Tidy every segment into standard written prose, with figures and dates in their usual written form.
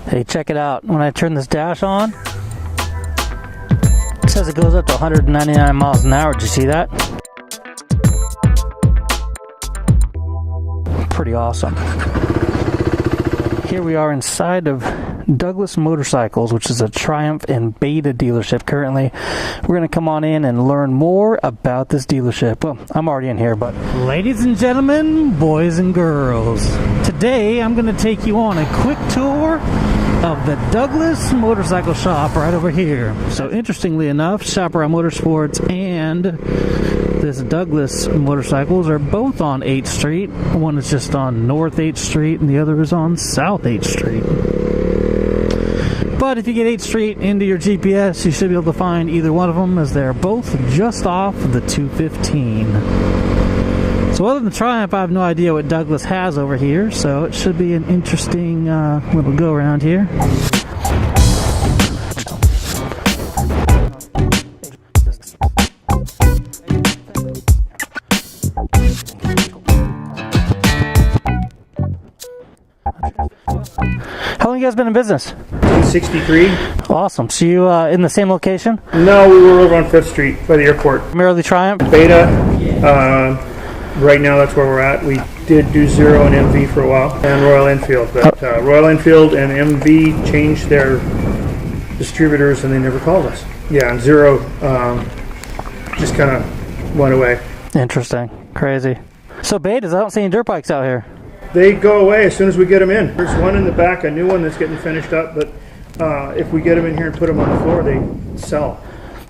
Hey, check it out. When I turn this dash on, it says it goes up to 199 miles an hour. Did you see that? Pretty awesome. Here we are inside of Douglas Motorcycles, which is a Triumph and Beta dealership currently. We're going to come on in and learn more about this dealership. Well, I'm already in here, but ladies and gentlemen, boys and girls, today I'm going to take you on a quick tour of the Douglas Motorcycle Shop right over here. So interestingly enough, Chaparral Motorsports and this Douglas Motorcycles are both on 8th Street. One is just on North 8th Street and the other is on South 8th Street. But if you get 8th Street into your GPS, you should be able to find either one of them, as they're both just off the 215. So other than Triumph, I have no idea what Douglas has over here, so it should be an interesting little go around here. How long you guys been in business? 63. Awesome. So you in the same location? No, we were over on 5th Street by the airport. Primarily Triumph? Beta. Right now that's where we're at. We did do Zero and MV for a while, and Royal Enfield. But Royal Enfield and MV changed their distributors and they never called us. Yeah, and Zero just kind of went away. Interesting. Crazy. So Betas, I don't see any dirt bikes out here. They go away as soon as we get them in. There's one in the back, a new one that's getting finished up, but if we get them in here and put them on the floor, they sell.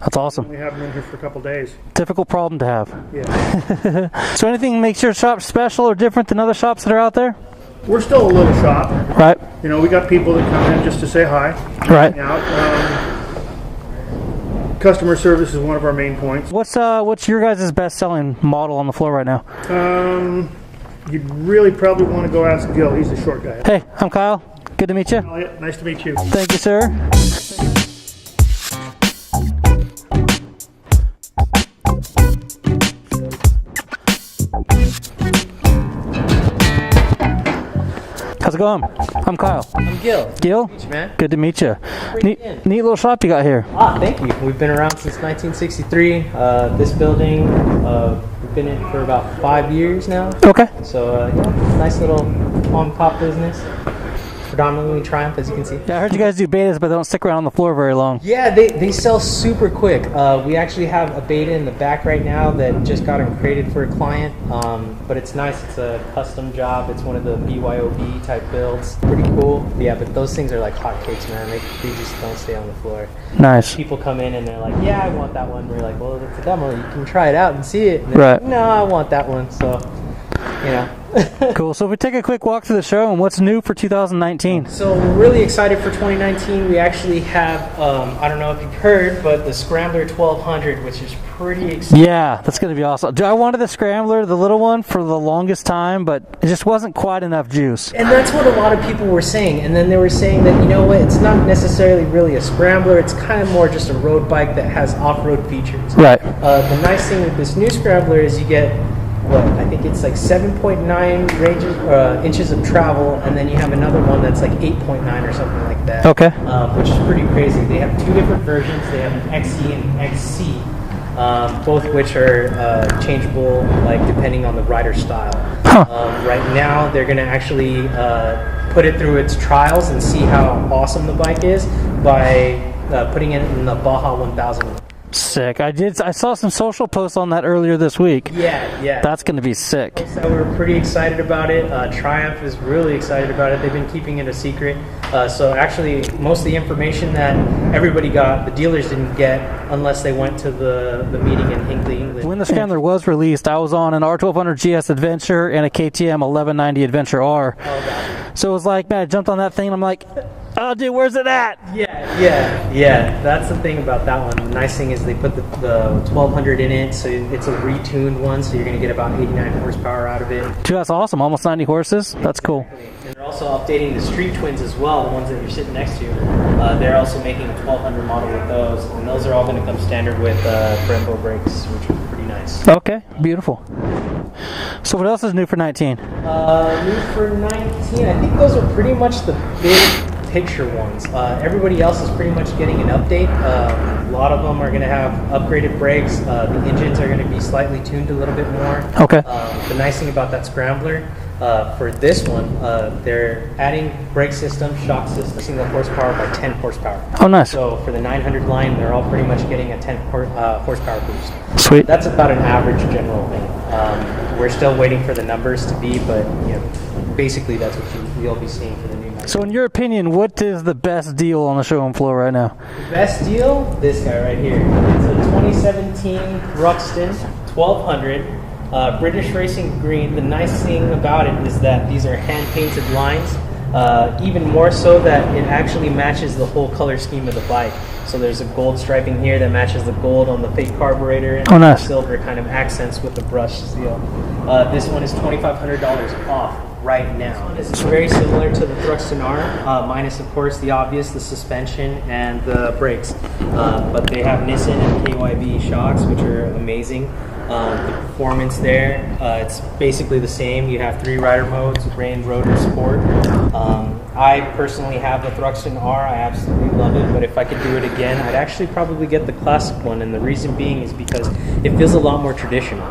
That's awesome. We have them in here for a couple days. Difficult problem to have. Yeah. So anything makes your shop special or different than other shops that are out there? We're still a little shop. Right. You know, we got people that come in just to say hi. Right. Customer service is one of our main points. What's your guys' best-selling model on the floor right now? You'd really probably want to go ask Gil. He's the short guy. Hey, I'm Kyle. Good to meet you. Elliot, nice to meet you. Thank you, sir. How's it going? I'm Kyle. I'm Gil. Gil? Meet you, man. Good to meet you. Neat little shop you got here. Thank you. We've been around since 1963. This building, we've been in for about 5 years now. Okay. So, yeah, nice little mom-and-pop business. Predominantly Triumph, as you can see. Yeah, I heard you guys do betas, but they don't stick around on the floor very long. Yeah, they sell super quick. We actually have a beta in the back right now that just got created for a client. But it's nice. It's a custom job. It's one of the BYOB type builds. Pretty cool. Yeah, but those things are like hotcakes, man. They just don't stay on the floor. Nice. People come in and they're like, yeah, I want that one. We're like, well, it's a demo. You can try it out and see it. And right. Like, no, I want that one. So, you know. Cool. So if we take a quick walk through the show and what's new for 2019. So we're really excited for 2019. We actually have, I don't know if you've heard, but the Scrambler 1200, which is pretty exciting. Yeah, that's going to be awesome. I wanted the Scrambler, the little one, for the longest time, but it just wasn't quite enough juice. And that's what a lot of people were saying. And then they were saying that, you know what, it's not necessarily really a Scrambler. It's kind of more just a road bike that has off-road features. Right. The nice thing with this new Scrambler is you get, I think it's like 7.9 inches of travel, and then you have another one that's like 8.9 or something like that. Okay. Which is pretty crazy. They have two different versions. They have an XE and an XC, both which are changeable, like depending on the rider style. Huh. Right now, they're going to actually put it through its trials and see how awesome the bike is by putting it in the Baja 1000. Sick. I saw some social posts on that earlier this week. Yeah. That's going to be sick. So we're pretty excited about it. Triumph is really excited about it. They've been keeping it a secret. So actually, most of the information that everybody got, the dealers didn't get unless they went to the meeting in Hinkley, England. When the Scrambler was released, I was on an R1200 GS Adventure and a KTM 1190 Adventure R. Oh, gotcha. So it was like, man, I jumped on that thing and I'm like, oh, dude, where's it at? Yeah. That's the thing about that one. The nice thing is they put the 1200 in it, so it's a retuned one, so you're going to get about 89 horsepower out of it. Dude, that's awesome. Almost 90 horses. That's cool. And they're also updating the Street Twins as well, the ones that you're sitting next to. They're also making a 1200 model with those, and those are all going to come standard with Brembo brakes, which are pretty nice. Okay, beautiful. So what else is new for 19? New for 19, I think those are pretty much the big picture ones. Everybody else is pretty much getting an update. A lot of them are going to have upgraded brakes. The engines are going to be slightly tuned a little bit more. Okay. The nice thing about that scrambler, for this one, they're adding brake system, shock system, increasing the horsepower by 10 horsepower. Oh, nice. So for the 900 line, they're all pretty much getting a 10 horsepower boost. Sweet. That's about an average general thing. We're still waiting for the numbers to be, but basically that's what you'll be seeing for the new 900. So in your opinion, what is the best deal on the showroom floor right now? The best deal? This guy right here. It's a 2017 Ruxton 1200. British Racing Green. The nice thing about it is that these are hand-painted lines, even more so that it actually matches the whole color scheme of the bike. So there's a gold striping here that matches the gold on the fake carburetor, and oh, nice. The silver kind of accents with the brush seal. This one is $2,500 off right now. It's very similar to the Thruxton R, minus of course the obvious, the suspension and the brakes. But they have Nissan and KYB shocks, which are amazing. The performance there, it's basically the same. You have 3 rider modes: rain, road, and sport. I personally have the Thruxton R. I absolutely love it, but if I could do it again, I'd actually probably get the classic one, and the reason being is because it feels a lot more traditional.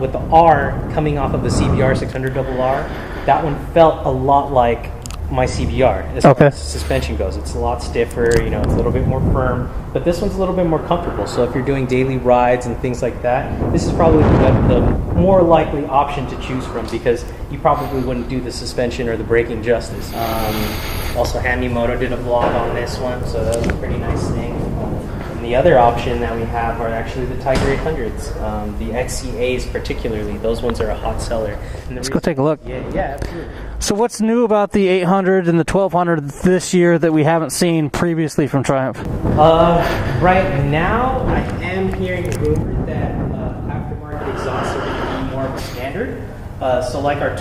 With the R coming off of the CBR 600RR, that one felt a lot like my CBR as far as suspension goes. It's a lot stiffer, it's a little bit more firm, but this one's a little bit more comfortable. So if you're doing daily rides and things like that, this is probably the more likely option to choose from, because you probably wouldn't do the suspension or the braking justice. Also, Handymoto did a vlog on this one, so that was a pretty nice thing. And the other option that we have are actually the Tiger 800s, the XCAs particularly. Those ones are a hot seller. Let's go take a look. Yeah, absolutely. So what's new about the 800 and the 1200 this year that we haven't seen previously from Triumph? Right now, I am hearing rumor that aftermarket exhausts are going to be more of a standard. So like our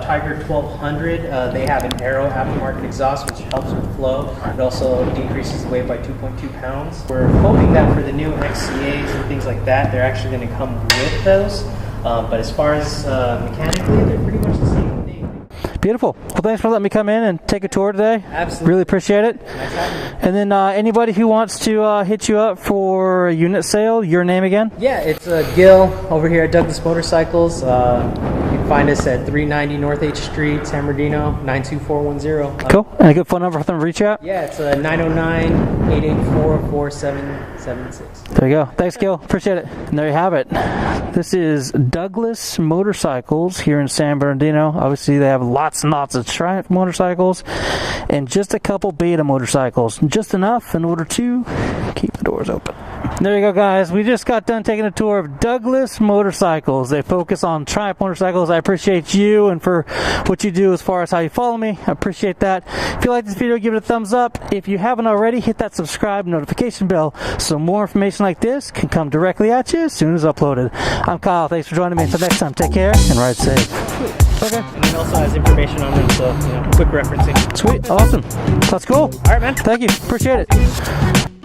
Tiger 1200, they have an Aero aftermarket exhaust, which helps with flow. It also decreases the weight by 2.2 pounds. We're hoping that for the new XCAs and things like that, they're actually going to come with those. But as far as mechanically, they're pretty much the same thing. Beautiful. Well, thanks for letting me come in and take a tour today. Absolutely. Really appreciate it. Nice having you. And then anybody who wants to hit you up for a unit sale, your name again? Yeah, it's Gil over here at Douglas Motorcycles. You can find us at 390 North H Street, San Bernardino, 92410. Cool. And a good phone number for them to reach out? Yeah, it's 909-884-4776. There you go. Thanks, Gil. Appreciate it. And there you have it. This is Douglas Motorcycles here in San Bernardino. Obviously, they have lots and lots of Triumph motorcycles and just a couple Beta motorcycles. Just enough in order to keep the doors open. There you go, guys. We just got done taking a tour of Douglas Motorcycles. They focus on Triumph motorcycles. I appreciate you and for what you do as far as how you follow me. I appreciate that. If you like this video, give it a thumbs up. If you haven't already, hit that subscribe notification bell so more information like this can come directly at you as soon as uploaded. I'm Kyle. Thanks for joining me. Until next time, take care and ride safe. Okay. And it also has information on them, so quick referencing. Sweet. Awesome. That's cool. All right, man. Thank you. Appreciate it.